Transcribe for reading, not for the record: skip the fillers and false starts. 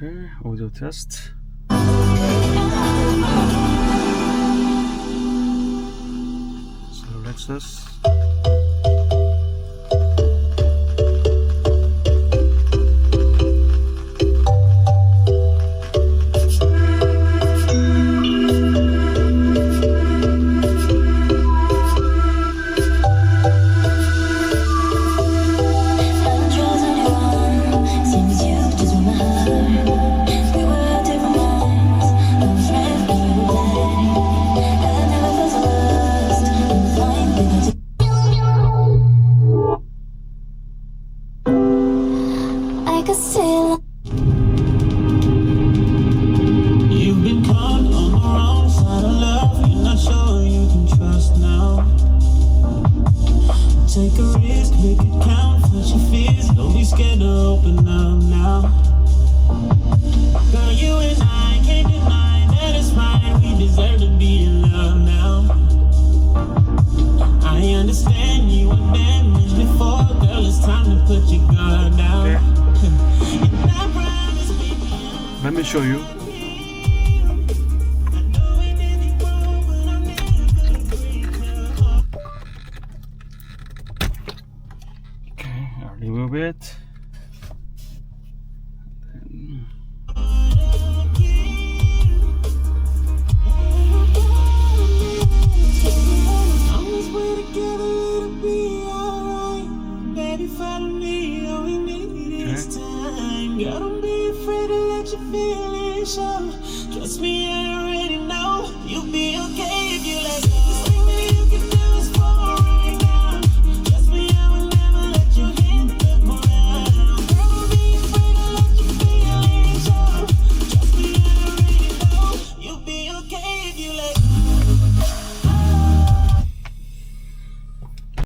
Okay, audio test. So Lexus. You've been caught on the wrong side of love. You're not sure you can trust now. Take a risk, make it count. Face your fears, don't be scared to open up now. Girl, you and I can't deny that it's fine. We deserve to be in love now. I understand you were damaged before. Girl, it's time to put your guard down. Okay. And I promise, baby, Let me show you. Okay, a little bit. Then always we're together, it'll be alright. Baby, follow me, all we need is time. Girl, don't be afraid to let your feelings show. Trust me, I